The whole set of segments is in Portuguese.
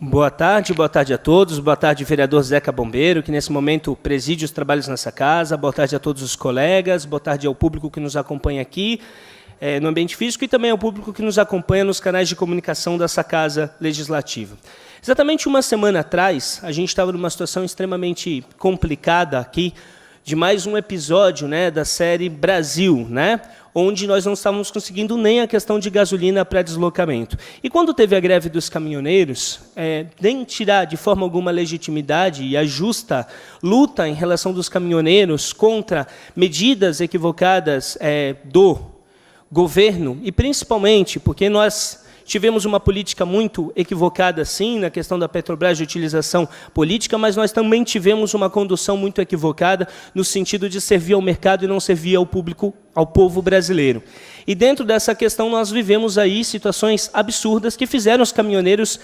Boa tarde a todos. Boa tarde, vereador Zeca Bombeiro, que nesse momento preside os trabalhos nessa casa. Boa tarde a todos os colegas. Boa tarde ao público que nos acompanha aqui no ambiente físico e também ao público que nos acompanha nos canais de comunicação dessa Casa Legislativa. Exatamente uma semana atrás, a gente estava numa situação extremamente complicada aqui, de mais um episódio, da série Brasil, onde nós não estávamos conseguindo nem a questão de gasolina para deslocamento. E quando teve a greve dos caminhoneiros, nem tirar de forma alguma a legitimidade e a justa luta em relação dos caminhoneiros contra medidas equivocadas do governo, e principalmente porque nós tivemos uma política muito equivocada, sim, na questão da Petrobras de utilização política, mas nós também tivemos uma condução muito equivocada no sentido de servir ao mercado e não servir ao público, ao povo brasileiro. E dentro dessa questão nós vivemos aí situações absurdas que fizeram os caminhoneiros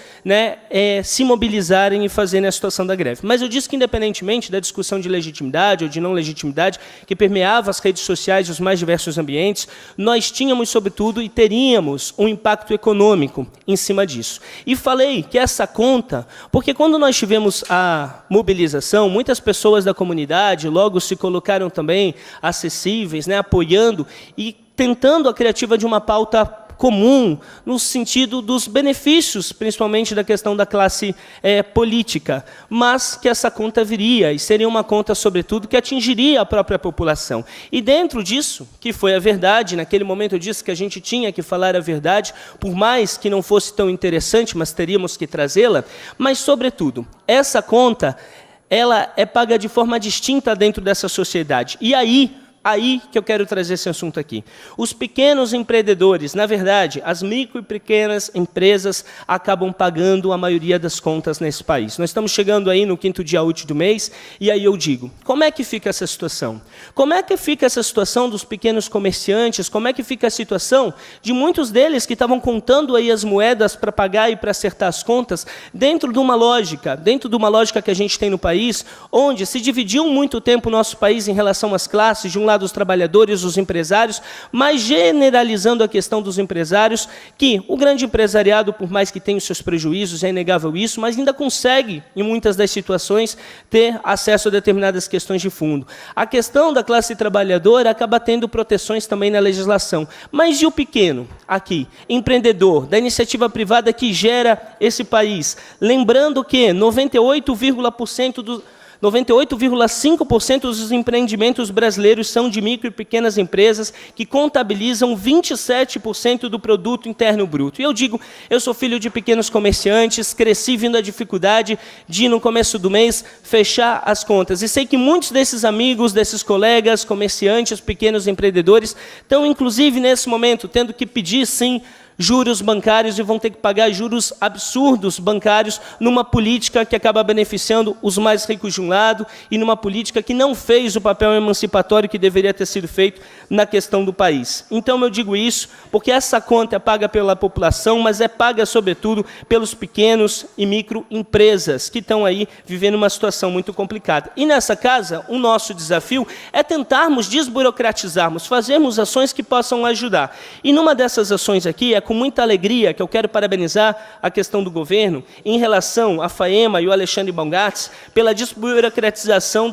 se mobilizarem e fazerem a situação da greve. Mas eu disse que, independentemente da discussão de legitimidade ou de não legitimidade, que permeava as redes sociais e os mais diversos ambientes, nós tínhamos, sobretudo, e teríamos um impacto econômico em cima disso. E falei que essa conta, porque quando nós tivemos a mobilização, muitas pessoas da comunidade logo se colocaram também acessíveis, apoiando e tentando a criativa de uma pauta comum, no sentido dos benefícios, principalmente da questão da classe política, mas que essa conta viria, e seria uma conta, sobretudo, que atingiria a própria população. E dentro disso, que foi a verdade, naquele momento eu disse que a gente tinha que falar a verdade, por mais que não fosse tão interessante, mas teríamos que trazê-la, mas, sobretudo, essa conta, ela é paga de forma distinta dentro dessa sociedade. E aí que eu quero trazer esse assunto aqui. Os pequenos empreendedores, na verdade, as micro e pequenas empresas acabam pagando a maioria das contas nesse país. Nós estamos chegando aí no 5º dia útil do mês, e aí eu digo, como é que fica essa situação? Como é que fica essa situação dos pequenos comerciantes? Como é que fica a situação de muitos deles que estavam contando aí as moedas para pagar e para acertar as contas, dentro de uma lógica que a gente tem no país, onde se dividiu muito tempo o nosso país em relação às classes, de um lado os trabalhadores, os empresários, mas generalizando a questão dos empresários, que o grande empresariado, por mais que tenha os seus prejuízos, é inegável isso, mas ainda consegue, em muitas das situações, ter acesso a determinadas questões de fundo. A questão da classe trabalhadora acaba tendo proteções também na legislação. Mas e o pequeno, aqui, empreendedor, da iniciativa privada que gera esse país? Lembrando que 98,5% dos empreendimentos brasileiros são de micro e pequenas empresas que contabilizam 27% do produto interno bruto. E eu digo, eu sou filho de pequenos comerciantes, cresci vindo a dificuldade de, no começo do mês, fechar as contas. E sei que muitos desses amigos, desses colegas, comerciantes, pequenos empreendedores, estão, inclusive, nesse momento, tendo que pedir, sim, juros bancários e vão ter que pagar juros absurdos bancários numa política que acaba beneficiando os mais ricos de um lado e numa política que não fez o papel emancipatório que deveria ter sido feito na questão do país. Então eu digo isso porque essa conta é paga pela população, mas é paga sobretudo pelos pequenos e microempresas que estão aí vivendo uma situação muito complicada. E nessa casa, o nosso desafio é tentarmos desburocratizarmos, fazermos ações que possam ajudar. E numa dessas ações aqui é com muita alegria que eu quero parabenizar a questão do governo em relação à FAEMA e o Alexandre Bongatz pela desburocratização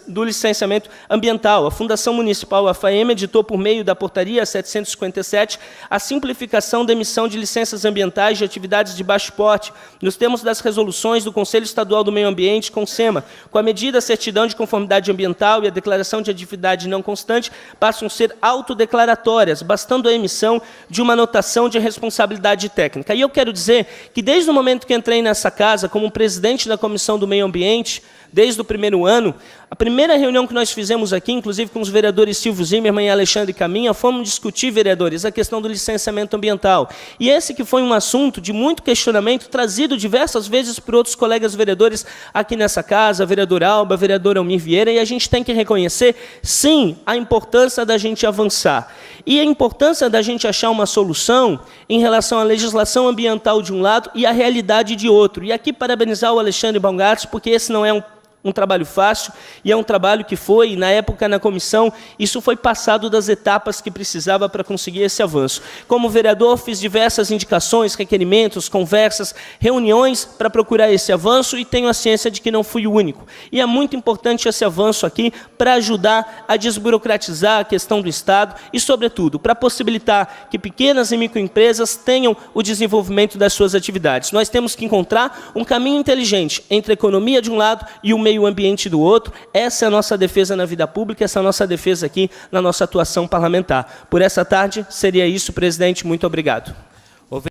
do licenciamento ambiental. A Fundação Municipal, a FAEMA, editou por meio da portaria 757 a simplificação da emissão de licenças ambientais de atividades de baixo porte, nos termos das resoluções do Conselho Estadual do Meio Ambiente, CONSEMA, com a medida, a certidão de conformidade ambiental e a declaração de atividade não constante passam a ser autodeclaratórias, bastando a emissão de uma anotação de responsabilidade técnica. E eu quero dizer que desde o momento que entrei nessa casa, como presidente da Comissão do Meio Ambiente, desde o primeiro ano, a primeira reunião que nós fizemos aqui, inclusive com os vereadores Silvio Zimmermann e Alexandre Caminha, fomos discutir, vereadores, a questão do licenciamento ambiental. E esse que foi um assunto de muito questionamento, trazido diversas vezes por outros colegas vereadores aqui nessa casa, vereador Alba, vereador Almir Vieira, e a gente tem que reconhecer, sim, a importância da gente avançar. E a importância da gente achar uma solução em relação à legislação ambiental de um lado e à realidade de outro. E aqui parabenizar o Alexandre Bongatz, porque esse não é um trabalho fácil, e é um trabalho que foi, na época na comissão, isso foi passado das etapas que precisava para conseguir esse avanço. Como vereador, fiz diversas indicações, requerimentos, conversas, reuniões para procurar esse avanço, e tenho a ciência de que não fui o único. E é muito importante esse avanço aqui para ajudar a desburocratizar a questão do Estado e, sobretudo, para possibilitar que pequenas e microempresas tenham o desenvolvimento das suas atividades. Nós temos que encontrar um caminho inteligente entre a economia de um lado e o meio ambiente do outro. Essa é a nossa defesa na vida pública, essa é a nossa defesa aqui na nossa atuação parlamentar. Por essa tarde, seria isso, presidente. Muito obrigado.